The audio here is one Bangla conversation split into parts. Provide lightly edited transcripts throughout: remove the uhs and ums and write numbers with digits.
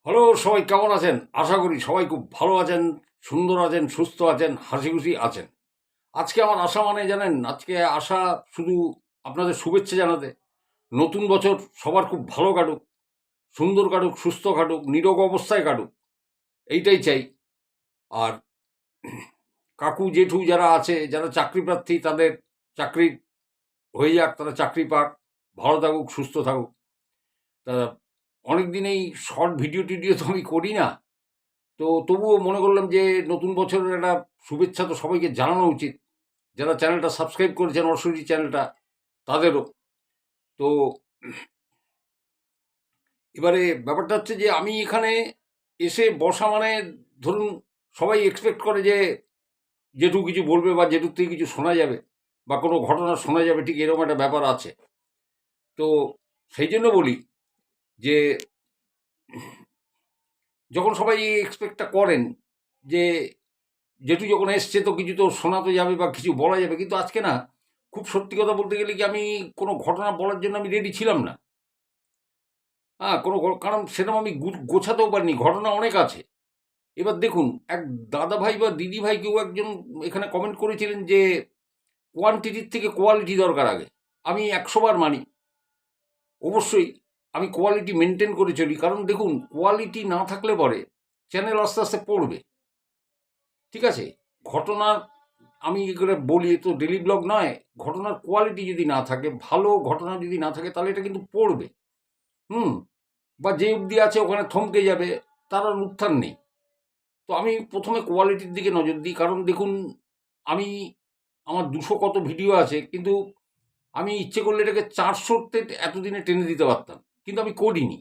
হ্যালো, সবাই কেমন আছেন? আশা করি সবাই খুব ভালো আছেন, সুন্দর আছেন, সুস্থ আছেন, হাসি খুশি আছেন। আজকে আমার আশা মানে জানেন, আজকে আশা শুধু আপনাদের শুভেচ্ছা জানাতে। নতুন বছর সবার খুব ভালো কাটুক, সুন্দর কাটুক, সুস্থ কাটুক, নিরোগ অবস্থায় কাটুক, এইটাই চাই। আর কাকু জেঠু যারা আছে, যারা চাকরি প্রার্থী, তাদের চাকরি হয়ে যাক, তারা চাকরি পাক, ভালো থাকুক, সুস্থ থাকুক। তা অনেকদিন এই শর্ট ভিডিও টিডিও তো আমি করি না, তো তবুও মনে করলাম যে নতুন বছরের একটা শুভেচ্ছা তো সবাইকে জানানো উচিত। যারা চ্যানেলটা সাবস্ক্রাইব করেছেন, অর্শরী চ্যানেলটা, তাদেরও। তো এবারে ব্যাপারটা হচ্ছে যে আমি এখানে এসে বসা মানে, ধরুন, সবাই এক্সপেক্ট করে যে জেঠু কিছু বলবে বা জেঠুর থেকে কিছু শোনা যাবে বা কোনো ঘটনা শোনা যাবে, ঠিক এরকম একটা ব্যাপার আছে। তো সেই জন্য বলি যে যখন সবাই এই এক্সপেক্টটা করেন যে জেঠু যখন এসছে তো কিছু তো শোনাতে যাবে বা কিছু বলা যাবে, কিন্তু আজকে না, খুব সত্যি কথা বলতে গেলে কি, আমি কোনো ঘটনা বলার জন্য আমি রেডি ছিলাম না। হ্যাঁ, কারণ সেরকম আমি গোছাতেও পারিনি, ঘটনা অনেক আছে। এবার দেখুন, এক দাদা ভাই বা দিদি ভাই কেউ একজন এখানে কমেন্ট করেছিলেন যে কোয়ান্টিটির থেকে কোয়ালিটি দরকার আগে। আমি ১০০ বার মানি, অবশ্যই আমি কোয়ালিটি মেনটেন করে চলি। কারণ দেখুন, কোয়ালিটি না থাকলে পরে চ্যানেল আস্তে আস্তে পড়বে। ঠিক আছে? ঘটনার, আমি এগুলো বলি, তো ডেলি ব্লগ নয়। ঘটনার কোয়ালিটি যদি না থাকে, ভালো ঘটনা যদি না থাকে, তাহলে এটা কিন্তু পড়বে। হুম। বা যে অবধি আছে ওখানে থমকে যাবে, তার আর উত্থান নেই। তো আমি প্রথমে কোয়ালিটির দিকে নজর দিই। কারণ দেখুন, আমি, আমার ২০০ কত ভিডিও আছে, কিন্তু আমি ইচ্ছে করলে এটাকে ৪০০তে এতদিনে টেনে দিতে পারতাম, কিন্তু আমি করিনি।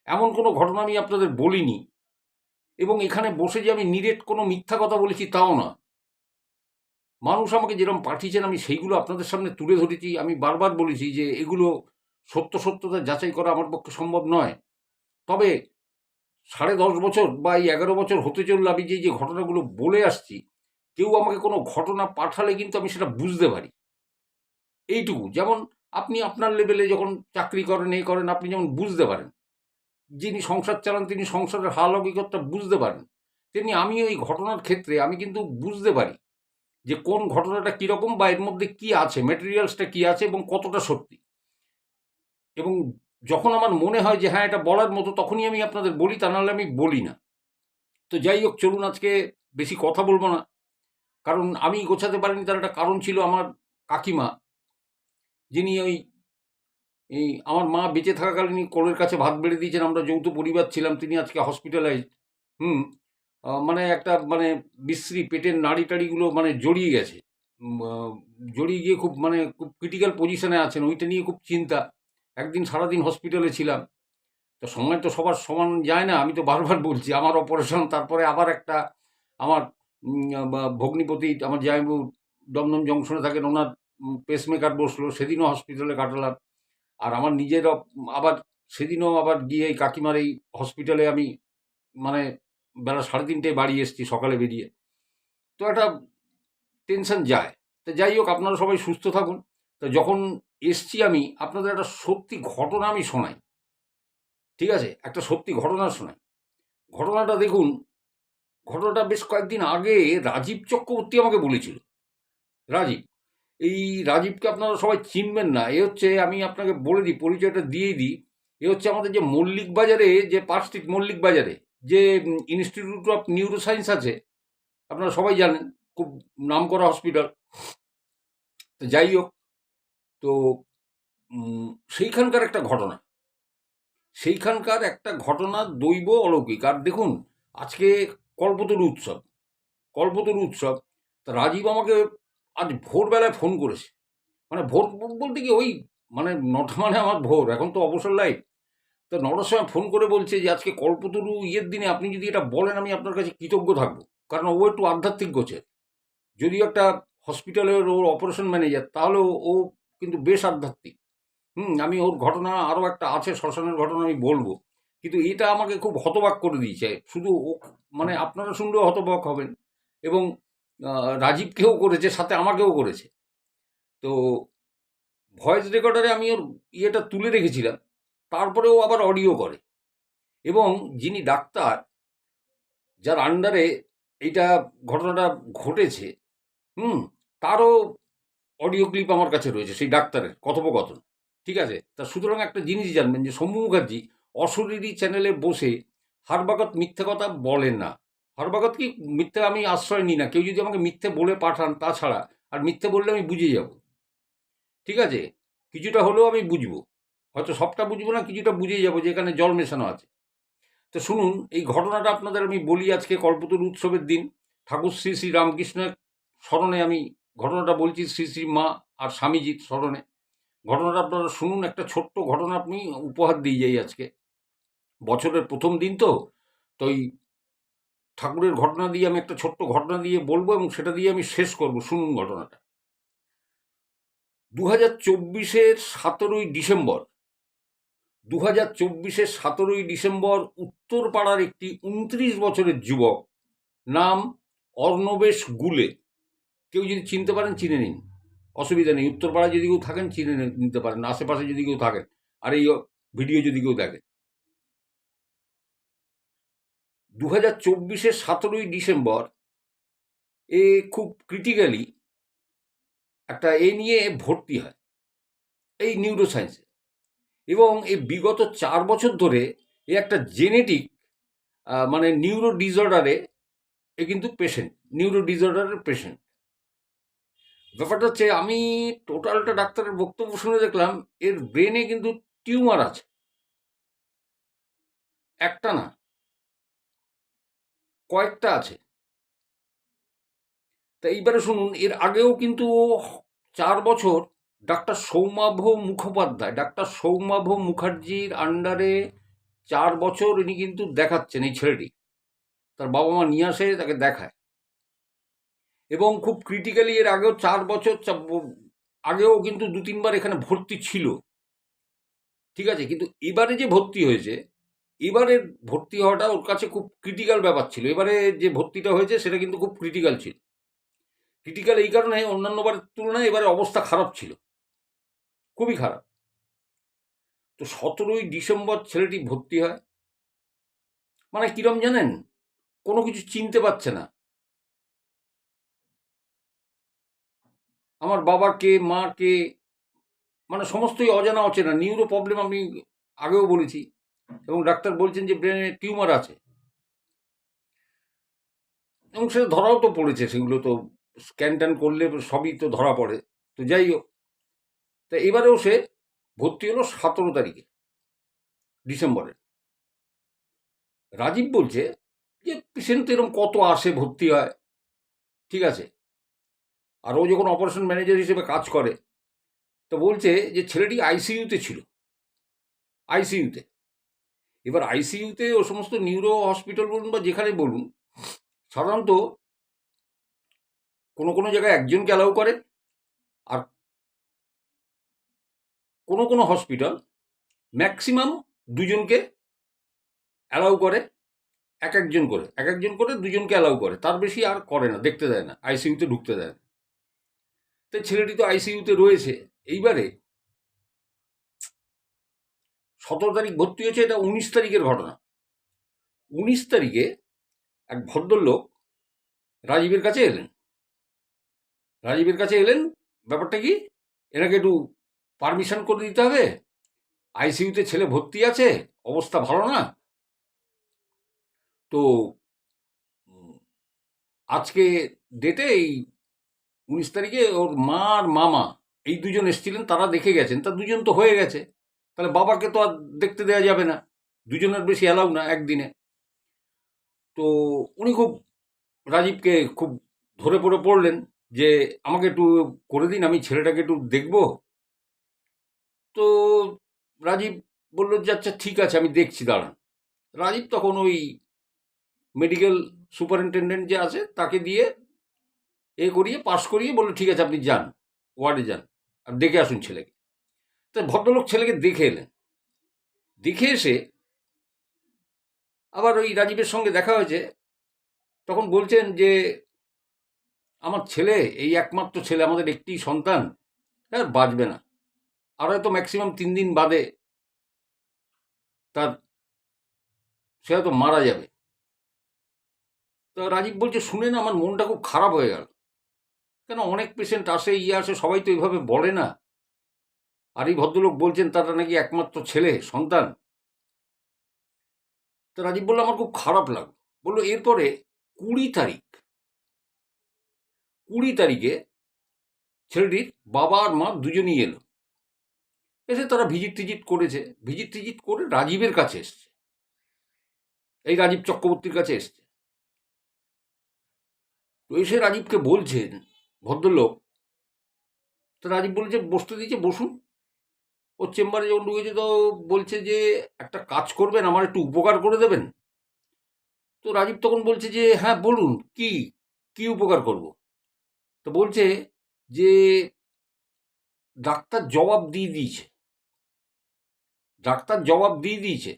এমন কোনো ঘটনা আমি আপনাদের বলিনি, এবং এখানে বসে যে আমি নিরেট কোনো মিথ্যা কথা বলেছি তাও না। মানুষ আমাকে যেরকম পাঠিয়েছেন আমি সেইগুলো আপনাদের সামনে তুলে ধরেছি। আমি বারবার বলেছি যে এগুলো সত্যতা যাচাই করা আমার পক্ষে সম্ভব নয়। তবে 10.5 বছর বা এই 11 বছর হতে চললে আমি যে ঘটনাগুলো বলে আসছি, কেউ আমাকে কোনো ঘটনা পাঠালে কিন্তু আমি সেটা বুঝতে পারি। এইটুকু, যেমন আপনি আপনার লেভেলে যখন চাকরি করেন, করেন, আপনি যেমন বুঝতে পারেন, যিনি সংসার চালান তিনি সংসারের হাল হকিকতটা বুঝতে পারেন, তেমনি আমি ওই ঘটনার ক্ষেত্রে আমি কিন্তু বুঝতে পারি যে কোন ঘটনাটা কিরকম বা এর মধ্যে কি আছে, মেটেরিয়ালসটা কি আছে এবং কতটা সত্যি। এবং যখন আমার মনে হয় যে হ্যাঁ, এটা বলার মতো, তখনই আমি আপনাদের বলি, তা নাহলে আমি বলি না। তো যাই হোক, চলুন, আজকে বেশি কথা বলবো না। কারণ আমি গোছাতে পারিনি, তার একটা কারণ ছিল। আমার কাকিমা, যিনি এই আমার মা বেঁচে থাকাকালীনই কোলের কাছে ভাত বেড়ে দিয়েছেন, আমরা যৌথ পরিবার ছিলাম, তিনি আজকে হসপিটালাইজড। হুম। মানে একটা মানে বিশ্রী, পেটের নাড়ি টাড়িগুলো মানে জড়িয়ে গেছে। জড়িয়ে গিয়ে খুব মানে খুব ক্রিটিক্যাল পজিশনে আছেন, ওইটা নিয়ে খুব চিন্তা। একদিন সারাদিন হসপিটালে ছিলাম। তো সময় তো সবার সমান যায় না, আমি তো বারবার বলছি। আমার অপারেশন, তারপরে আবার একটা, আমার ভগ্নিপতি, আমার জামাইবাবু দমদম জংশনে থাকেন, ওনার পেসমেকার বসলো, সেদিনও হসপিটালে কাটালাম। আর আমার নিজের আবার সেদিনও আবার গিয়ে এই কাকিমার এই হসপিটালে আমি মানে বেলা 3:30টায় বাড়ি এসেছি, সকালে বেরিয়ে। তো একটা টেনশন যায়। তো যাই হোক, আপনারা সবাই সুস্থ থাকুন। তো যখন এসছি আমি, আপনাদের একটা সত্যি ঘটনা আমি শোনাই। ঠিক আছে? একটা সত্যি ঘটনা শোনাই। ঘটনাটা দেখুন, ঘটনাটা বেশ কয়েকদিন আগে রাজীব চক্রবর্তী আমাকে বলেছিল। রাজীব, এই রাজীবকে আপনারা সবাই চিনবেন না। এ হচ্ছে, আমি আপনাকে বলে দিই, পরিচয়টা দিয়েই দিই। এ হচ্ছে আমাদের যে মল্লিক বাজারে, যে পার্ক স্ট্রিট মল্লিক বাজারে যে ইনস্টিটিউট অফ নিউরো সায়েন্স আছে, আপনারা সবাই জানেন, খুব নামকরা হসপিটাল। তো যাই হোক, তো সেইখানকার একটা ঘটনা, সেইখানকার একটা ঘটনা দৈব অলৌকিক। আর দেখুন, আজকে কল্পতরু উৎসব, কল্পতরু উৎসব। তা রাজীব আমাকে আজ ভোরবেলায় ফোন করেছে। মানে ভোর বলতে কি, ওই মানে ৯টা মানে আমার ভোর, এখন তো অবসর লাইফ। তো ৯টার সময় ফোন করে বলছে যে আজকে কল্পতরু ইয়ের দিনে আপনি যদি এটা বলেন, আমি আপনার কাছে কৃতজ্ঞ থাকবো। কারণ ও একটু আধ্যাত্মিক গোছের, যদিও একটা হসপিটালের ওর অপারেশন ম্যানেজার, তাহলেও ও কিন্তু বেশ আধ্যাত্মিক। আমি ওর ঘটনা আরও একটা আছে, শ্মশানের ঘটনা, আমি বলবো। কিন্তু এটা আমাকে খুব হতবাক করে দিয়েছে। শুধু ও, মানে আপনারা শুনলেও হতবাক হবেন। এবং রাজীবকেও করেছে, সাথে আমাকেও করেছে। তো ভয়েস রেকর্ডারে আমি ওর ইয়েটা তুলে রেখেছিলাম, তারপরে ও আবার অডিও করে। এবং যিনি ডাক্তার, যার আন্ডারে এইটা ঘটনাটা ঘটেছে, তারও অডিও ক্লিপ আমার কাছে রয়েছে, সেই ডাক্তারের কথোপকথন। ঠিক আছে? তা সুতরাং একটা জিনিস জানবেন যে সৌম্য মুখার্জি অশরীরী চ্যানেলে বসে হারবাগত মিথ্যে কথা বলেন না। হারবাগত কি মিথ্যে আমি আশ্রয় নিই না। কেউ যদি আমাকে মিথ্যে বলে পাঠান তাছাড়া, আর মিথ্যে বললে আমি বুঝে যাব। ঠিক আছে? কিছুটা হলেও আমি বুঝবো। হয়তো সবটা বুঝবো না, কিছুটা বুঝেই যাবো যে এখানে জল মেশানো আছে। তো শুনুন, এই ঘটনাটা আপনাদের আমি বলি। আজকে কল্পতরু উৎসবের দিন, ঠাকুর শ্রী শ্রী রামকৃষ্ণের স্মরণে আমি ঘটনাটা বলছি, শ্রী শ্রী মা আর স্বামীজির স্মরণে। ঘটনাটা আপনারা শুনুন। একটা ছোট্ট ঘটনা আপনি উপহার দিয়ে যাই আজকে। বছরের প্রথম দিন তো, তো ওই ঠাকুরের ঘটনা দিয়ে আমি একটা ছোট্ট ঘটনা দিয়ে বলবো এবং সেটা দিয়ে আমি শেষ করব। শুনুন ঘটনাটা। 2024-এর 17ই ডিসেম্বর, 2024-এর 17ই ডিসেম্বর উত্তরপাড়ার একটি 29 বছরের যুবক, নাম অর্ণবেশ গুলে। কেউ যদি চিনতে পারেন চিনে নিন, অসুবিধা নেই। উত্তরপাড়ায় যদি কেউ থাকেন চিনে নিতে পারেন, আশেপাশে যদি কেউ থাকেন, আর এই ভিডিও যদি কেউ দেখেন। 2024-এর 17ই ডিসেম্বর এ খুব ক্রিটিক্যালি একটা নিয়ে ভর্তি হয়, এই নিউরো সায়েন্সে। এবং এই বিগত 4 বছর ধরে এ একটা জেনেটিক মানে নিউরো ডিসঅর্ডারে এ কিন্তু পেশেন্ট, নিউরো ডিসঅর্ডারের পেশেন্ট। ব্যাপারটা হচ্ছে, আমি টোটালটা ডাক্তারের বক্তব্য শুনে দেখলাম এর ব্রেনে কিন্তু টিউমার আছে, একটা না, কয়েকটা আছে। তা এইবারে শুনুন, এর আগেও কিন্তু ও 4 বছর ডাক্তার সৌমাভ মুখার্জির আন্ডারে 4 বছর ইনি কিন্তু দেখাচ্ছেন এই ছেলেটি। তার বাবা মা নিয়ে আসে, তাকে দেখায়। এবং খুব ক্রিটিক্যালি এর আগেও 4 বছর আগেও কিন্তু 2-3 বার এখানে ভর্তি ছিল। ঠিক আছে? কিন্তু এবারে যে ভর্তি হয়েছে, এবারের ভর্তি হওয়াটা ওর কাছে খুব ক্রিটিক্যাল ব্যাপার ছিল। এবারে যে ভর্তিটা হয়েছে সেটা কিন্তু খুব ক্রিটিক্যাল ছিল। ক্রিটিক্যাল এই কারণে, অন্যান্য বারের তুলনায় এবারে অবস্থা খারাপ ছিল, খুবই খারাপ। তো 17ই ডিসেম্বর ছেলেটি ভর্তি হয়। মানে কিরম জানেন, কোনো কিছু চিনতে পারছে না। আমার বাবা কে, মা কে, মানে সমস্তই অজানা অচেনা। নিউরো প্রবলেম আমি আগেও বলেছি, এবং ডাক্তার বলছেন যে ব্রেনে টিউমার আছে, এবং সেটা ধরাও তো পড়েছে। সেগুলো তো স্ক্যান ট্যান করলে সবই তো ধরা পড়ে। তো যাই হোক, তা এবারেও সে ভর্তি হলো 17 ডিসেম্বরে। রাজীব বলছে যে পেশেন্ট তো এরকম কত আসে, ভর্তি হয়, ঠিক আছে, আর ও যখন অপারেশন ম্যানেজার হিসেবে কাজ করে, তো বলছে যে ছেলেটি আইসিইউতে ছিল, আইসিইউতে। এবার আইসিইউতে ও সমস্ত নিউরো হসপিটাল বলুন বা যেখানে বলুন, সাধারণত কোনো কোনো জায়গায় একজনকে অ্যালাউ করে, আর কোনো কোনো হসপিটাল ম্যাক্সিমাম দুজনকে অ্যালাউ করে, এক একজন করে দুজনকে অ্যালাউ করে, তার বেশি আর করে না, দেখতে দেয় না, আইসিইউতে ঢুকতে দেয় না। তো ছেলেটি তো আইসিইউতে রয়েছে। এইবারে 17 তারিখ ভর্তি হয়েছে, এটা 19 তারিখের ঘটনা। 19 তারিখে এক ভদ্রলোক রাজীবের কাছে এলেন। ব্যাপারটা কি, এনাকে একটু পারমিশন করে দিতে হবে, আইসিইউতে ছেলে ভর্তি আছে, অবস্থা ভালো না। তো আজকে ডেটে এই 19 তারিখে ওর মা আর মামা এই দুজন এসেছিলেন, তারা দেখে গেছেন। তা দুজন তো হয়ে গেছে, তাহলে বাবাকে তো আর দেখতে দেওয়া যাবে না, দুজনের বেশি অ্যালাউ না একদিনে। তো উনি খুব রাজীবকে খুব ধরে পড়ে পড়লেন যে আমাকে একটু করে দিন, আমি ছেলেটাকে একটু দেখবো। তো রাজীব বলল যে আচ্ছা ঠিক আছে, আমি দেখছি, দাঁড়ান। রাজীব তখন ওই মেডিকেল সুপারিনটেন্ডেন্ট যে আছে তাকে দিয়ে করিয়ে পাস করিয়ে বললো ঠিক আছে, আপনি যান, ওয়ার্ডে যান, আর দেখে আসুন ছেলেকে। তো ভদ্রলোক ছেলেকে দেখে এলেন। দেখে এসে আবার ওই রাজীবের সঙ্গে দেখা হয়েছে, তখন বলছেন যে আমার ছেলে, এই একমাত্র ছেলে, আমাদের একটি সন্তান, আর বাঁচবে না, আর হয়তো ম্যাক্সিমাম 3 দিন বাদে তার সে হয়তো মারা যাবে। তো রাজীব বলছে, শুনে না আমার মনটা খুব খারাপ হয়ে গেল। কেন, অনেক পেশেন্ট আসে, আসে, সবাই তো এইভাবে বলে না। আর এই ভদ্রলোক বলছেন তারা নাকি একমাত্র ছেলে সন্তান। তো রাজীব বললো, আমার খুব খারাপ লাগলো। বললো এরপরে 20 তারিখ, 20 তারিখে ছেলেটির বাবা আর মা দুজনেই এলো। এসে তারা ভিজিট টিজিট করেছে, ভিজিট টিজিট করে রাজীবের কাছে এসছে, এই রাজীব চক্রবর্তীর কাছে এসছে। তো এসে রাজীবকে বলছেন ভদ্রলোক, তো রাজীব বলেছে, বসতে দিয়েছে, বসুন। ওর চেম্বারে যখন ঢুকেছে তো বলছে যে, একটা কাজ করবেন, আমার একটু উপকার করে দেবেন। তো রাজীব তখন বলছে যে, হ্যাঁ বলুন, কি কি উপকার করব। তো বলছে যে, ডাক্তার জবাব দিয়ে দিয়েছে, ডাক্তার জবাব দিয়ে দিয়েছে,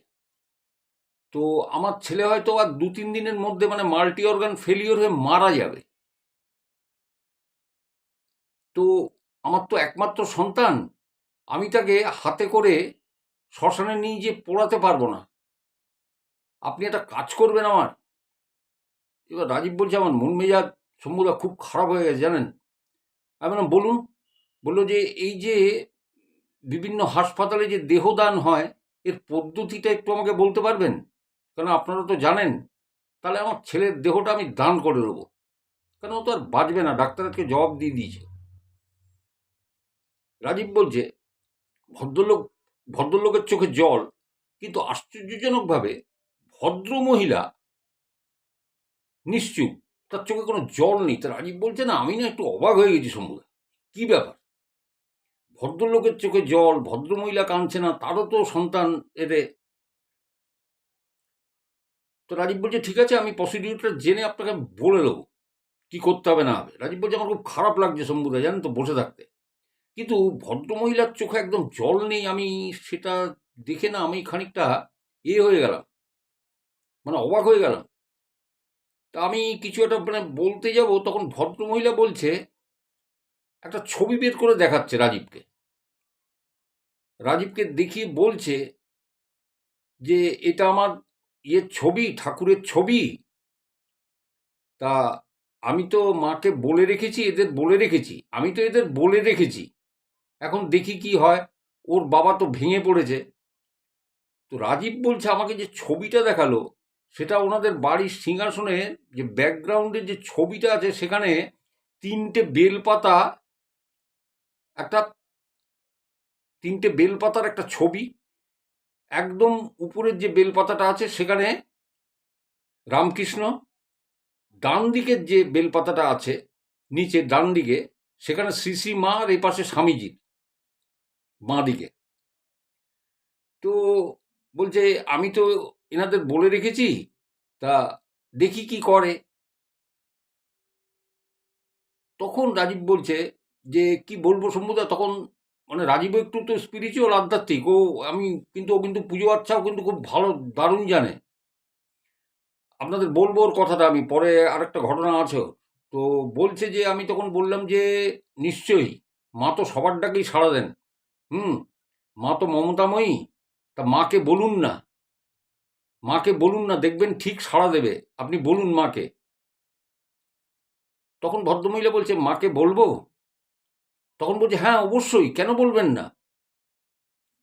তো আমার ছেলে হয়তো আর 2-3 দিনের মধ্যে মানে মাল্টি অর্গান ফেলিওর হয়ে মারা যাবে। তো আমার তো একমাত্র সন্তান, আমি তাকে হাতে করে শ্মশানে নিয়ে যেয়ে পোড়াতে পারবো না, আপনি একটা কাজ করবেন আমার। এবার রাজীব বলছে, আমার মন মেজাজ শম্ভুদা খুব খারাপ হয়ে গেছে জানেন। আমি বললাম, বলুন। বললো যে, এই যে বিভিন্ন হাসপাতালে যে দেহদান হয়, এর পদ্ধতিটা একটু আমাকে বলতে পারবেন? কারণ আপনারা তো জানেন, তাহলে আমার ছেলের দেহটা আমি দান করে দেবো, কেন ও তো আর বাঁচবে না, ডাক্তারকে জবাব দিয়ে দিয়েছে। রাজীব বলছে, ভদ্রলোক ভদ্রলোকের চোখে জল, কিন্তু আশ্চর্যজনকভাবে ভদ্রমহিলা নিশ্চুপ, তার চোখে কোনো জল নেই। তা রাজীব বলছে, না আমি না একটু অবাক হয়ে গেছি শম্ভুদা, কি ব্যাপার, ভদ্রলোকের চোখে জল, ভদ্রমহিলা কাঁদছে না, তারও তো সন্তান এতে। তো রাজীব বলছে, ঠিক আছে, আমি প্রসিডিউরটা জেনে আপনাকে বলে দেবো কি করতে হবে না হবে। রাজীব বলছে, আমার খুব খারাপ লাগছে শম্ভুদা জানেন তো বসে থাকতে, কিন্তু ভদ্রমহিলার চোখে একদম জল নেই, আমি সেটা দেখে না আমি খানিকটা হয়ে গেলাম, মানে অবাক হয়ে গেলাম। তা আমি কিছু একটা মানে বলতে যাব, তখন ভদ্রমহিলা বলছে, একটা ছবি বের করে দেখাচ্ছে রাজীবকে, রাজীবকে দেখিয়ে বলছে যে, এটা আমার ছবি, ঠাকুরের ছবি। তা আমি তো মাকে বলে রেখেছি, এদের বলে রেখেছি, আমি তো এদের বলে রেখেছি, এখন দেখি কি হয়। ওর বাবা তো ভেঙে পড়েছে। তো রাজীব বলছে, আমাকে যে ছবিটা দেখালো, সেটা ওনাদের বাড়ির সিংহাসনে যে ব্যাকগ্রাউন্ডে যে ছবিটা আছে, সেখানে 3টে বেলপাতা, একটা 3টে বেলপাতার একটা ছবি, একদম উপরের যে বেলপাতাটা আছে সেখানে রামকৃষ্ণ, ডান দিকের যে বেলপাতাটা আছে নিচে ডান দিকে, সেখানে শ্রী শ্রী মা, আর এই পাশে স্বামীজি বাঁ দিকে। তো বলছে, আমি তো এনাদের বলে রেখেছি, তা দেখি কি করে। তখন রাজীব বলছে যে, কি বলবো শম্ভুদা, তখন মানে রাজীব একটু তো স্পিরিচুয়াল, আধ্যাত্মিক ও, আমি কিন্তু ও কিন্তু পুজো আচ্ছাও কিন্তু খুব ভালো, দারুণ জানে। আপনাদের বলবো ওর কথাটা, আমি পরে আরেকটা ঘটনা আছে ওর। তো বলছে যে, আমি তখন বললাম যে, নিশ্চয়ই, মা তো সবার ডাকেই সাড়া দেন, হুম, মা তো মমতাময়ী, তা মাকে বলুন না, মাকে বলুন না, দেখবেন ঠিক সাড়া দেবে, আপনি বলুন মাকে। তখন ভদ্রমহিলা বলছে, মাকে বলবো? তখন বলছে, হ্যাঁ অবশ্যই, কেন বলবেন না,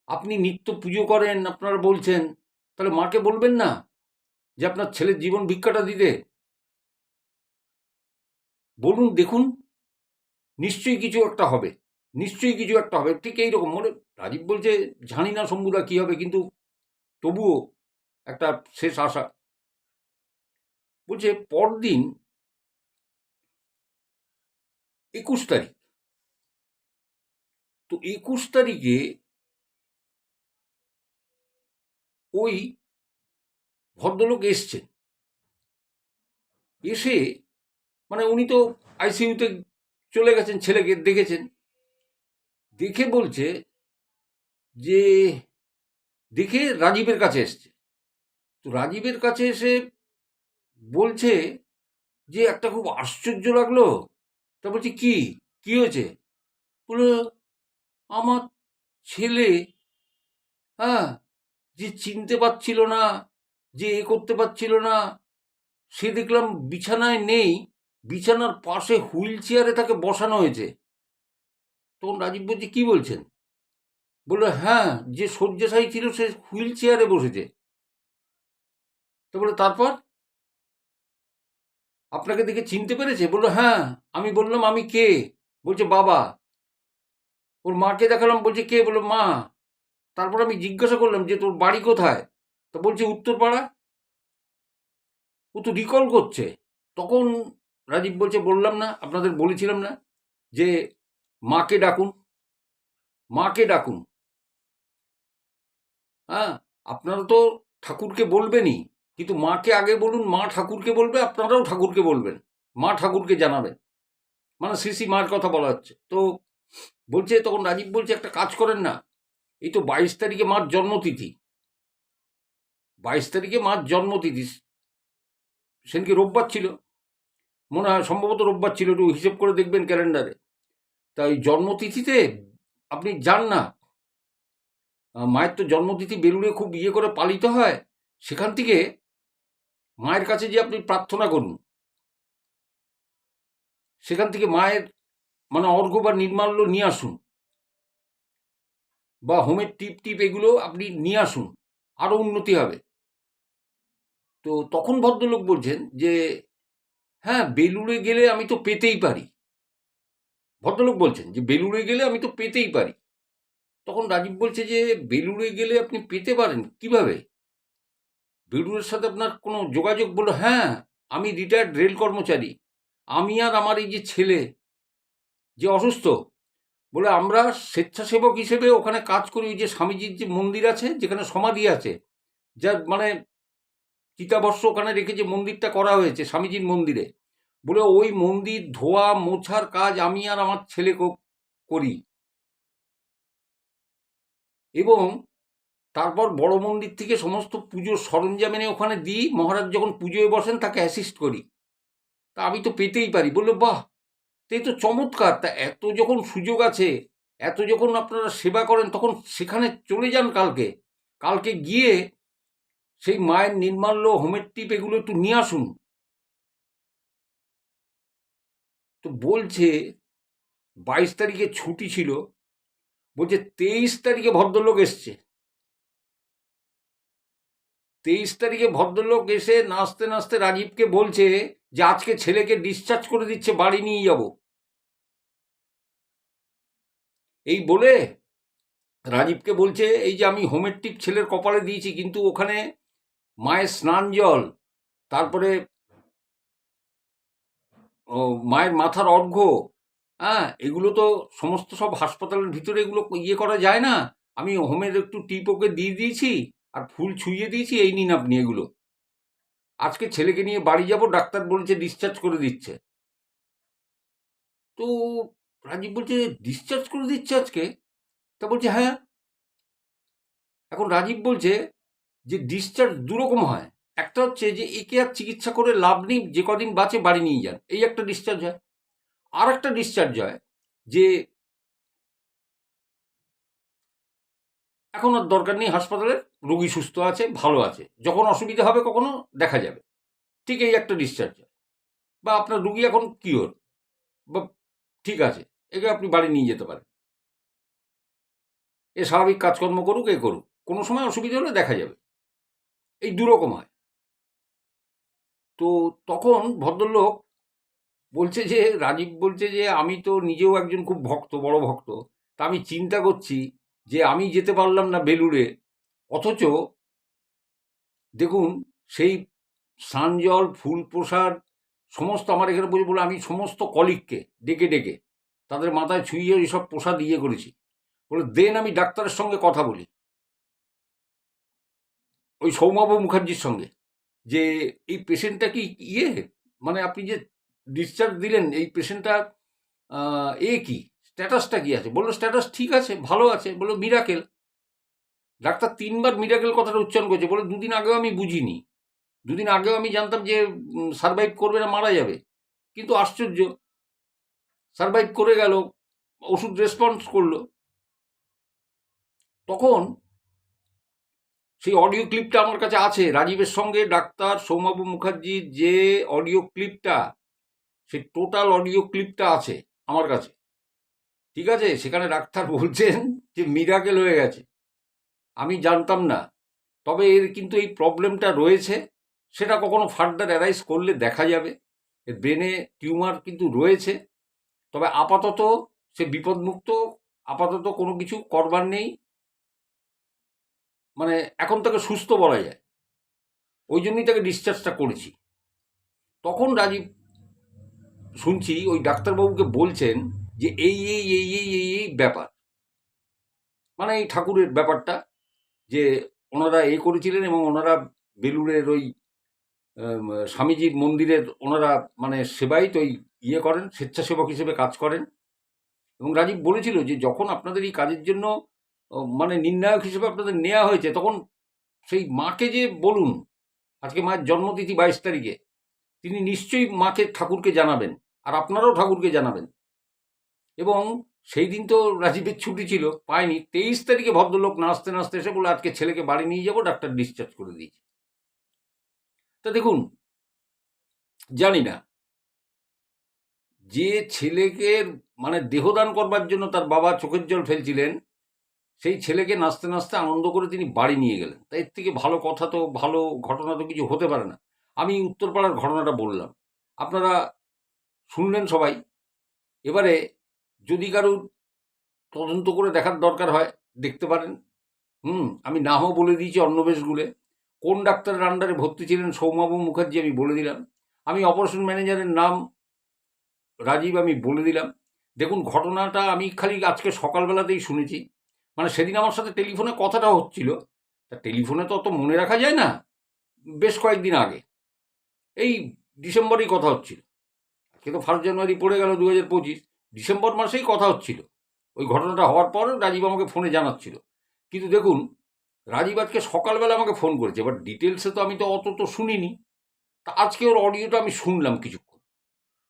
আপনি নিত্য পুজো করেন, আপনারা বলছেন, তাহলে মাকে বলবেন না যে আপনার ছেলের জীবন ভিক্ষাটা দিতে? বলুন, দেখুন, নিশ্চয়ই কিছু একটা হবে, নিশ্চয়ই কিছু একটা হবে, ঠিক এইরকম মনে। রাজীব বলছে, জানি না শম্ভুদা কি হবে, কিন্তু তবুও একটা শেষ আশা। বলছে, পরদিন 21 তারিখ, তো 21 তারিখে ওই ভদ্রলোক এসছেন, এসে মানে উনি তো আইসিইউতে চলে গেছেন, ছেলেকে দেখেছেন, দেখে বলছে যে, দেখে রাজীবের কাছে এসছে। তো রাজীবের কাছে এসে বলছে যে, একটা খুব আশ্চর্য লাগলো। তা বলছি, কি কি হয়েছে? বললো, আমার ছেলে, হ্যাঁ, যে চিনতে পারছিল না, যে এ করতে পারছিল না, সে দেখলাম বিছানায় নেই, বিছানার পাশে হুইল চেয়ারে তাকে বসানো হয়েছে। তখন রাজীব বলছে, কি বলছেন? বললো, হ্যাঁ, যে শয্যাশায়ী ছিল সে হুইল চেয়ারে বসেছে। তো বলে, তারপর আপনাকে দেখে চিনতে পেরেছে? বললো, হ্যাঁ। আমি বললাম, আমি কে? বলছে, বাবা। ওর মাকে দেখালাম, বলছে, কে? বললো, মা। তারপর আমি জিজ্ঞাসা করলাম যে তোর বাড়ি কোথায়? তো বলছে, উত্তরপাড়া। ও তো রিকল করছে। তখন রাজীব বলছে, বললাম না, আপনাদের বলেছিলাম না যে মাকে ডাকুন, মাকে ডাকুন। হ্যাঁ, আপনারা তো ঠাকুরকে বলবেনই, কিন্তু মাকে আগে বলুন, মা ঠাকুরকে বলবে, আপনারাও ঠাকুরকে বলবেন, মা ঠাকুরকে জানাবেন। মানে শ্রী মার কথা বলা হচ্ছে। তো বলছে, তখন রাজীব বলছে, একটা কাজ করেন না, এই তো 22 তারিখে মার জন্মতিথি, 22 তারিখে মার জন্মতিথি, সেদিনকে রোববার ছিল, মনে হয় সম্ভবত রোববার ছিল, একটু হিসেব করে দেখবেন ক্যালেন্ডারে। তাই জন্মতিথিতে আপনি যান না, মায়ের তো জন্মতিথি বেলুড়ে খুব করে পালিত হয়, সেখান থেকে মায়ের কাছে যে আপনি প্রার্থনা করুন, সেখান থেকে মায়ের মানে অর্ঘ্য বা নির্মাল্য নিয়ে আসুন, বা হোমের টিপ টিপ এগুলো আপনি নিয়ে আসুন, আরো উন্নতি হবে। তো তখন ভদ্রলোক বলছেন যে, হ্যাঁ, বেলুড়ে গেলে আমি তো পেতেই পারি। ভদ্রলোক বলছেন যে, বেলুড়ে গেলে আমি তো পেতেই পারি। তখন রাজীব বলছে যে, বেলুড়ে গেলে আপনি পেতে পারেন কিভাবে? বেলুড়ের সাথে আপনার কোনো যোগাযোগ? বললো, হ্যাঁ, আমি রিটায়ার্ড রেল কর্মচারী, আমি আর আমার এই যে ছেলে যে অসুস্থ, বলে আমরা স্বেচ্ছাসেবক হিসেবে ওখানে কাজ করি। ওই যে স্বামীজির যে মন্দির আছে, যেখানে সমাধি আছে, যার মানে চিতাবর্ষ ওখানে রেখে যে মন্দিরটা করা হয়েছে স্বামীজির মন্দিরে, বলে ওই মন্দির ধোয়া মোছার কাজ আমি আর আমার ছেলে করি। এবং তারপর বড় মন্দির থেকে সমস্ত পুজোর সরঞ্জাম এনে ওখানে দিই, মহারাজ যখন পুজোয় বসেন তাকে অ্যাসিস্ট করি। তা আমি তো পেতেই পারি। বললো, বাহ, তাই তো চমৎকার। তা এত যখন সুযোগ আছে, এত যখন আপনারা সেবা করেন, তখন সেখানে চলে যান কালকে, কালকে গিয়ে সেই মায়ের নির্মাল্য, হোমের টিপ এগুলো একটু নিয়ে আসুন। তো বলছে 22 তারিখে ছুটি ছিল, বলছে 23 তারিখে ভদ্রলোক এসছে। 23 তারিখে ভদ্রলোক এসে নাচতে নাচতে রাজীবকে বলছে যে আজকে ছেলেকে ডিসচার্জ করে দিচ্ছে, বাড়ি নিয়ে যাব। এই বলে রাজীবকে বলছে, এই যে আমি হোমের টিপ ছেলের কপালে দিয়েছি, কিন্তু ওখানে মায়ের স্নান জল, তারপরে মায়ের মাথার অর্ঘ্য, হ্যাঁ, এগুলো তো সমস্ত সব হাসপাতালের ভিতরে এগুলো করা যায় না। আমি হোমের একটু টিপ ওকে দিয়ে দিয়েছি, আর ফুল ছুঁয়ে দিয়েছি, এই নিন আপনি এগুলো। আজকে ছেলেকে নিয়ে বাড়ি যাব, ডাক্তার বলছে ডিসচার্জ করে দিচ্ছে। তো রাজীব বলছে, ডিসচার্জ করে দিচ্ছে আজকে? তা বলছে, হ্যাঁ। এখন রাজীব বলছে যে ডিসচার্জ দুরকম হয়। একটা হচ্ছে যে একে আর চিকিৎসা করে লাভ নেই, যে কদিন বাঁচে বাড়ি নিয়ে যান, এই একটা ডিসচার্জ হয়। আর একটা ডিসচার্জ হয় যে এখন আর দরকার নেই হাসপাতালের, রোগী সুস্থ আছে, ভালো আছে, যখন অসুবিধা হবে কখনো দেখা যাবে, ঠিক এই একটা ডিসচার্জ হয়। বা আপনার রুগী এখন কিওর, বা ঠিক আছে, একে আপনি বাড়ি নিয়ে যেতে পারেন, এ স্বাভাবিক কাজকর্ম করুক, এ করুক, কোনো সময় অসুবিধা হলে দেখা যাবে। এই দুরকম হয়। তো তখন ভদ্রলোক বলছে যে, রাজীব বলছে যে, আমি তো নিজেও একজন খুব ভক্ত, বড় ভক্ত। তা আমি চিন্তা করছি যে আমি যেতে পারলাম না বেলুড়ে, অথচ দেখুন সেই স্নান জল, ফুল প্রসাদ সমস্ত আমার এখানে বলে বলে আমি সমস্ত কলিগকে ডেকে ডেকে তাদের মাথায় ছুঁয়ে এইসব প্রসাদ করেছি। বলে, দেন আমি ডাক্তারের সঙ্গে কথা বলি, ওই সৌম্যবাবু মুখার্জির সঙ্গে, যে এই পেশেন্টটা কি মানে আপনি যে ডিসচার্জ দিলেন, এই পেশেন্টটা কি স্ট্যাটাসটা কি আছে? বললো, স্ট্যাটাস ঠিক আছে, ভালো আছে। বললো, মিরাকেল। ডাক্তার 3বার মিরাকেল কথাটা উচ্চারণ করছে। বলে, দুদিন আগেও আমি বুঝিনি, দুদিন আগেও আমি জানতাম যে সারভাইভ করবে না, মারা যাবে, কিন্তু আশ্চর্য, সারভাইভ করে গেল, ওষুধ রেসপন্স করলো। তখন সেই অডিও ক্লিপটা আমার কাছে আছে, রাজীবের সঙ্গে ডাক্তার সৌম্যবাবু মুখার্জির যে অডিও ক্লিপটা, সেই টোটাল অডিও ক্লিপটা আছে আমার কাছে। ঠিক আছে, সেখানে ডাক্তার বলছেন যে মিরাকেল হয়ে গেছে। আমি জানতাম না, তবে এর কিন্তু এই প্রবলেমটা রয়েছে, সেটা কখনো ফার্দার অ্যারাইজ করলে দেখা যাবে। এর ব্রেনে টিউমার কিন্তু রয়েছে, তবে আপাতত সে বিপদমুক্ত, আপাতত কোনো কিছু করবার নেই, মানে এখন তাকে সুস্থ বলা যায়। ওই জন্যই তাকে ডিসচার্জটা করেছি। তখন রাজীব শুনছি ওই ডাক্তারবাবুকে বলছেন যে এই এই এই এই এই এই ব্যাপার, মানে এই ঠাকুরের ব্যাপারটা, যে ওনারা এই করেছিলেন এবং ওনারা বেলুড়ের ওই স্বামীজির মন্দিরের ওনারা মানে সেবায়িত, ওই ইয়ে করেন, স্বেচ্ছাসেবক হিসেবে কাজ করেন। এবং রাজীব বলেছিল যে যখন আপনাদের এই কাজের জন্য মানে নির্ণায়ক হিসেবে আপনাদের নেওয়া হয়েছে, তখন সেই মাকে যে বলুন, আজকে মায়ের জন্মতিথি 22 তারিখে, তিনি নিশ্চয়ই মাকে ঠাকুরকে জানাবেন, আর আপনারাও ঠাকুরকে জানাবেন। এবং সেই দিন তো রাজীবের ছুটি ছিল, পায়নি। 23 তারিখে ভদ্রলোক নাচতে নাচতে এসে বলে আজকে ছেলেকে বাড়ি নিয়ে যাবো, ডাক্তার ডিসচার্জ করে দিয়েছে। তা দেখুন, জানি না, যে ছেলেকে মানে দেহদান করবার জন্য তার বাবা চোখের জল ফেলছিলেন, সেই ছেলেকে নাচতে নাচতে আনন্দ করে তিনি বাড়ি নিয়ে গেলেন। তাই এর থেকে ভালো কথা তো, ভালো ঘটনা তো কিছু হতে পারে না। আমি উত্তরপাড়ার ঘটনাটা বললাম, আপনারা শুনলেন সবাই। এবারে যদি কারুর তদন্ত করে দেখার দরকার হয়, দেখতে পারেন। আমি নামও বলে দিয়েছি অন্নবেশগুলে। কোন ডাক্তারের আন্ডারে ভর্তি ছিলেন সৌম্যবাবু মুখার্জি আমি বলে দিলাম। আমি অপারেশন ম্যানেজারের নাম রাজীব আমি বলে দিলাম। দেখুন, ঘটনাটা আমি খালি আজকে সকালবেলাতেই শুনেছি। মানে সেদিন আমার সাথে টেলিফোনে কথাটা হচ্ছিল, তা টেলিফোনে তো অত মনে রাখা যায় না। বেশ কয়েকদিন আগে, এই ডিসেম্বরেই কথা হচ্ছিল। আজকে তো 1 জানুয়ারি পড়ে গেল 2025, ডিসেম্বর মাসেই কথা হচ্ছিল। ওই ঘটনাটা হওয়ার পর রাজীব আমাকে ফোনে জানাচ্ছিল। কিন্তু দেখুন, রাজীব আজকে সকালবেলা আমাকে ফোন করেছে, এবার ডিটেলসে তো আমি তো অত তো শুনিনি। তা আজকে ওর অডিওটা আমি শুনলাম কিছুক্ষণ,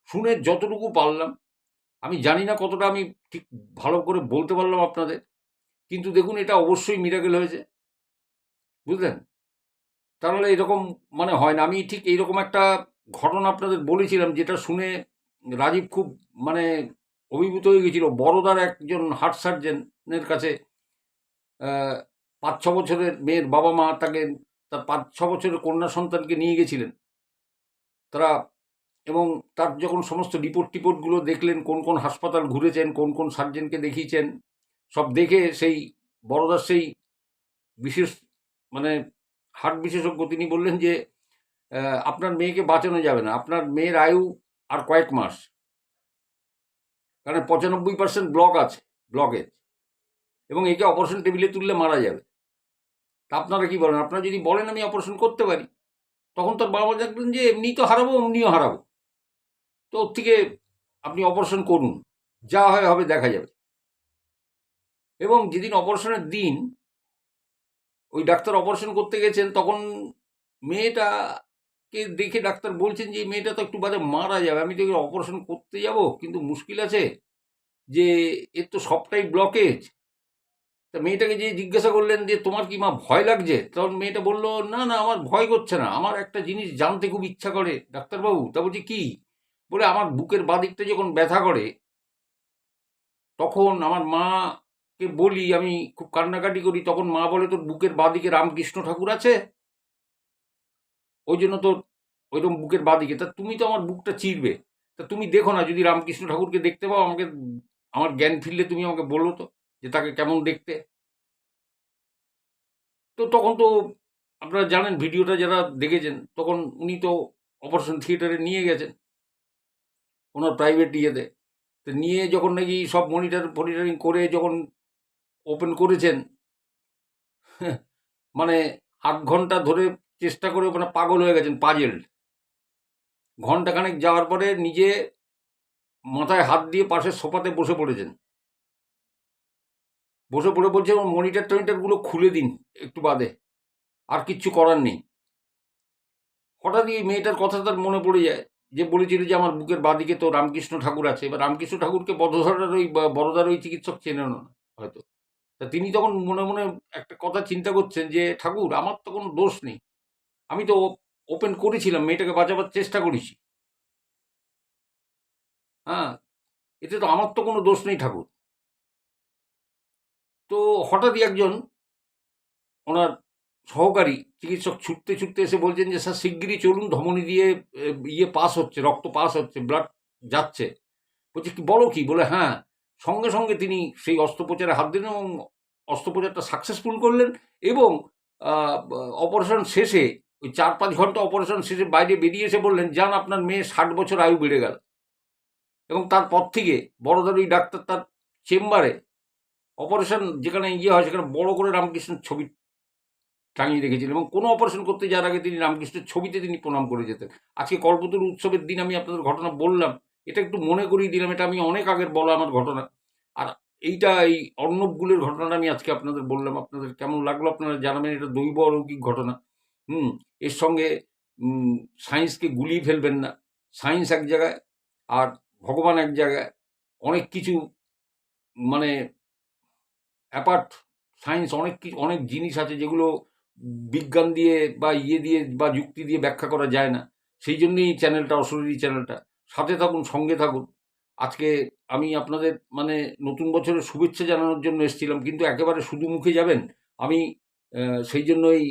শুনে যতটুকু পারলাম, আমি জানি না কতটা আমি ঠিক ভালো করে বলতে পারলাম আপনাদের, কিন্তু দেখুন এটা অবশ্যই মিরাকেল হয়েছে, বুঝলেন? তাহলে এরকম মানে হয় না। আমি ঠিক এইরকম একটা ঘটনা আপনাদের বলেছিলাম, যেটা শুনে রাজীব খুব মানে অভিভূত হয়ে গেছিল। বড়দার একজন হার্ট সার্জেনের কাছে 5-6 বছরের মেয়ের বাবা মা তাকে, তার 5-6 বছরের কন্যা সন্তানকে নিয়ে গেছিলেন তারা। এবং তার যখন সমস্ত রিপোর্টগুলো দেখলেন, কোন কোন হাসপাতাল ঘুরেছেন, কোন কোন সার্জেনকে দেখিয়েছেন, সব দেখে সেই বড়দার সেই বিশেষ মানে হার্ট বিশেষজ্ঞ তিনি বললেন যে আপনার মেয়েকে বাঁচানো যাবে না, আপনার মেয়ের আয়ু আর কয়েক মাস, কারণ 95% ব্লকেজ, এবং একে অপারেশন টেবিলে তুললে মারা যাবে। তা আপনারা কি বলেন? আপনারা যদি বলেন আমি অপারেশন করতে পারি, তখন তার বাবা দেখলেন যে এমনিই তো হারাবো, অমনিও হারাবো, তো ওর থেকে আপনি অপারেশন করুন, যা হয় হবে, দেখা যাবে। এবং যেদিন অপারেশনের দিন ওই ডাক্তার অপারেশন করতে গেছেন, তখন মেয়েটাকে দেখে ডাক্তার বলছেন যে মেয়েটা তো একটু বাদে মারা যাবে, আমি তো অপারেশন করতে যাব, কিন্তু মুশকিল আছে যে এর তো সবটাই ব্লকেজ। তা মেয়েটাকে যে জিজ্ঞাসা করলেন যে তোমার কি মা ভয় লাগছে, তখন মেয়েটা বলল না না, আমার ভয় করছে না, আমার একটা জিনিস জানতে খুব ইচ্ছা করে ডাক্তারবাবু। তা বলছি কি? বলে আমার বুকের বাদিকটা যখন ব্যথা করে, তখন আমার মাকে বলি, আমি খুব কান্নাকাটি করি, তখন মা বলে তোর বুকের বাদিকে রামকৃষ্ণ ঠাকুর আছে, ওই জন্য তোর ওইরকম বুকের বাদিকে। তা তুমি তো আমার বুকটা চিরবে, তা তুমি দেখো না, যদি রামকৃষ্ণ ঠাকুরকে দেখতে পাও, আমাকে আমার জ্ঞান ফিরলে তুমি আমাকে বলো তো যে তাকে কেমন দেখতে। তো তখন তো আপনারা জানেন, ভিডিওটা যারা দেখেছেন, তখন উনি তো অপারেশন থিয়েটারে নিয়ে গেছেন ওনার প্রাইভেট ইয়েতে। তো নিয়ে যখন নাকি সব মনিটরিং করে যখন ওপেন করেছেন, মানে 8 ঘন্টা ধরে চেষ্টা করে মানে পাগল হয়ে গেছেন, পাজেলড। ঘন্টাখানেক যাওয়ার পরে নিজে মাথায় হাত দিয়ে পাশের সোফাতে বসে পড়েছেন, বসে পড়ে বলছে আমার মনিটরগুলো খুলে দিন একটু বাদে, আর কিচ্ছু করার নেই। হঠাৎই এই মেয়েটার কথা তার মনে পড়ে যায়, যে বলেছিল যে আমার বুকের বাদিকে তো রামকৃষ্ণ ঠাকুর আছে। এবার রামকৃষ্ণ ঠাকুরকে বড়দার ওই চিকিৎসক চেনেন না হয়তো, তা তিনি তখন মনে মনে একটা কথা চিন্তা করছেন যে ঠাকুর আমার তো কোনো দোষ নেই, আমি তো ওপেন করেছিলাম, মেয়েটাকে বাঁচাবার চেষ্টা করেছি, হ্যাঁ, এতে তো আমার তো কোনো দোষ নেই ঠাকুর। তো হঠাৎই একজন ওনার সহকারী চিকিৎসক ছুটতে ছুটতে এসে বলছেন যে স্যার শিগগিরই চলুন, ধমনী দিয়ে ইয়ে পাস হচ্ছে, রক্ত পাস হচ্ছে, ব্লাড যাচ্ছে। বলছে কি বলো কি, বলে হ্যাঁ। সঙ্গে সঙ্গে তিনি সেই অস্ত্রোপচারে হাত দিলেন এবং অস্ত্রোপচারটা সাকসেসফুল করলেন এবং অপারেশন শেষে ওই 4-5 ঘন্টা অপারেশন শেষে বাইরে বেরিয়ে এসে বললেন যান আপনার মেয়ে 60 বছর আয়ু বেড়ে গেল। এবং তারপর থেকে বড়দার ওই ডাক্তার তার চেম্বারে অপারেশন যেখানে ইয়ে হয় সেখানে বড় করে রামকৃষ্ণের ছবি টাঙিয়ে রেখেছিলেন এবং কোনো অপারেশন করতে যাওয়ার আগে তিনি রামকৃষ্ণের ছবিতে তিনি প্রণাম করে যেতেন। আজকে কল্পতরু উৎসবের দিন আমি আপনাদের ঘটনা বললাম, এটা একটু মনে করিয়ে দিলাম, এটা আমি অনেক আগের বলা আমার ঘটনা। আর এইটা এই অর্ণবগুলের ঘটনাটা আমি আজকে আপনাদের বললাম, আপনাদের কেমন লাগলো আপনারা জানাবেন। এটা দৈব অলৌকিক ঘটনা। এর সঙ্গে সায়েন্সকে গুলিয়ে ফেলবেন না। সায়েন্স এক জায়গায় আর ভগবান এক জায়গায়। অনেক কিছু মানে অ্যাপার্ট সায়েন্স অনেক জিনিস আছে যেগুলো বিজ্ঞান দিয়ে বা ইয়ে দিয়ে বা যুক্তি দিয়ে ব্যাখ্যা করা যায় না। সেই জন্যই চ্যানেলটা, অশরীরী চ্যানেলটা। সাথে থাকুন, সঙ্গে থাকুন। আজকে আমি আপনাদের মানে নতুন বছরের শুভেচ্ছা জানানোর জন্য এসেছিলাম, কিন্তু একেবারে শুধু মুখে যাবেন আমি সেই জন্যই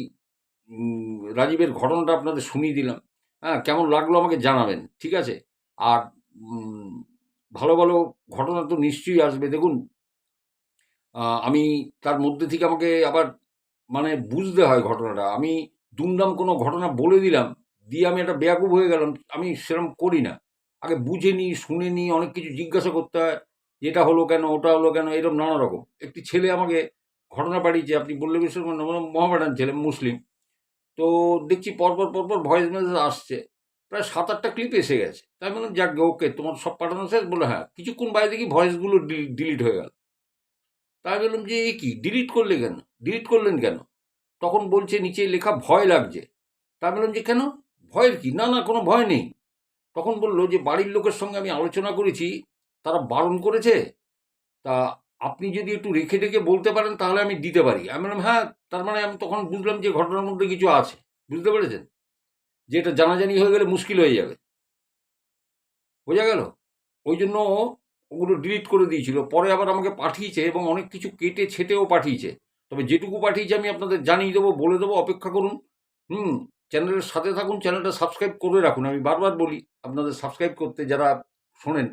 রাজীবের ঘটনাটা আপনাদের শুনিয়ে দিলাম। হ্যাঁ, কেমন লাগলো আমাকে জানাবেন, ঠিক আছে? আর ভালো ভালো ঘটনা তো নিশ্চয়ই আসবে। দেখুন, আমি তার মধ্যে থেকে আমাকে আবার মানে বুঝতে হয় ঘটনাটা। আমি দুমদাম কোনো ঘটনা বলে দিলাম, দিয়ে আমি একটা বেয়াকুব হয়ে গেলাম। আমি সেরকম করি না। আগে বুঝে নিই, শুনে নিই, অনেক কিছু জিজ্ঞাসা করতে হয়। এটা হলো কেন, ওটা হলো কেন, এরকম নানা রকম। একটি ছেলে আমাকে ঘটনা পাঠিয়েছে, আপনি বললে বিশ্বাস করবেন না, মহামেডান ছেলে, মুসলিম। তো দেখছি পরপর ভয়েস মেসেজ আসছে। প্রায় 7-8টা ক্লিপ এসে গেছে। তাই বললাম যাক গে, ওকে, তোমার সব পাঠানো শেষ? বলে হ্যাঁ। কিছুক্ষণ বাইরে দেখি ভয়েসগুলো ডিলিট হয়ে গেল। তাই বললাম যে এ কি, ডিলিট করলে কেন, ডিলিট করলেন কেন? তখন বলছে নিচে লেখা ভয় লাগছে। তা বললাম যে কেন, ভয়ের কি? না না, কোনো ভয় নেই। তখন বলল যে বাড়ির লোকের সঙ্গে আমি আলোচনা করেছি, তারা বারণ করেছে, তা আপনি যদি একটু রেখে রেখে বলতে পারেন তাহলে আমি দিতে পারি। আমি বললাম হ্যাঁ। তার মানে আমি তখন বুঝলাম যে ঘটনার মধ্যে কিছু আছে, বুঝতে পেরেছেন? যে এটা জানাজানি হয়ে গেলে মুশকিল হয়ে যাবে, বোঝা গেল? ওই জন্য ওগুলো ডিলিট করে দিয়েছিল। পরে আবার আমাকে পাঠিয়েছে এবং অনেক কিছু কেটে ছেটেও পাঠিয়েছে। তবে যেটুকু পাঠিয়েছে আমি আপনাদের জানিয়ে দেবো, বলে দেবো, অপেক্ষা করুন। হুম চ্যানেলের সাথে থাকুন, চ্যানেলটা সাবস্ক্রাইব করে রাখুন। আমি বারবার বলি আপনাদের সাবস্ক্রাইব করতে, যারা শোনেন,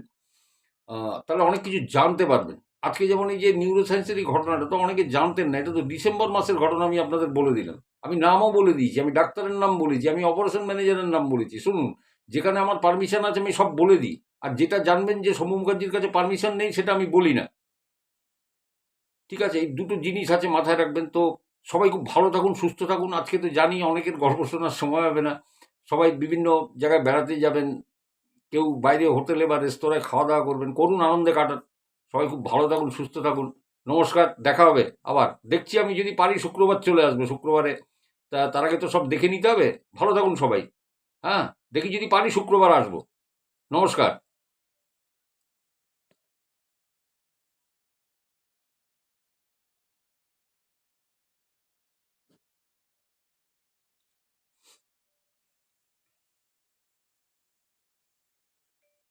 তাহলে অনেক কিছু জানতে পারবেন। আজকে যেমন এই যে নিউরো সায়েন্সের এই ঘটনাটা তো অনেকে জানতেন না। এটা তো ডিসেম্বর মাসের ঘটনা, আমি আপনাদের বলে দিলাম। আমি নামও বলে দিয়েছি, আমি ডাক্তারের নাম বলেছি, আমি অপারেশন ম্যানেজারের নাম বলেছি। শুনুন, যেখানে আমার পারমিশন আছে আমি সব বলে দিই। আর যেটা জানবেন যে সৌম্য মুখার্জির কাছে পারমিশন নেই, সেটা আমি বলি না, ঠিক আছে? এই দুটো জিনিস আছে, মাথায় রাখবেন। তো সবাই খুব ভালো থাকুন, সুস্থ থাকুন। আজকে তো জানি অনেকের গল্প শোনার সময় হবে না, সবাই বিভিন্ন জায়গায় বেড়াতে যাবেন, কেউ বাইরে হোটেলে বা রেস্তোরাঁয় খাওয়া দাওয়া করবেন, করুন, আনন্দে কাটান। সবাই খুব ভালো থাকুন, সুস্থ থাকুন। নমস্কার, দেখা হবে আবার। দেখছি আমি যদি পারি শুক্রবার চলে আসবো, শুক্রবারে। তার আগে তো সব দেখে নিতে হবে। ভালো থাকুন সবাই। হ্যাঁ, দেখি যদি পারি শুক্রবার আসবো। নমস্কার।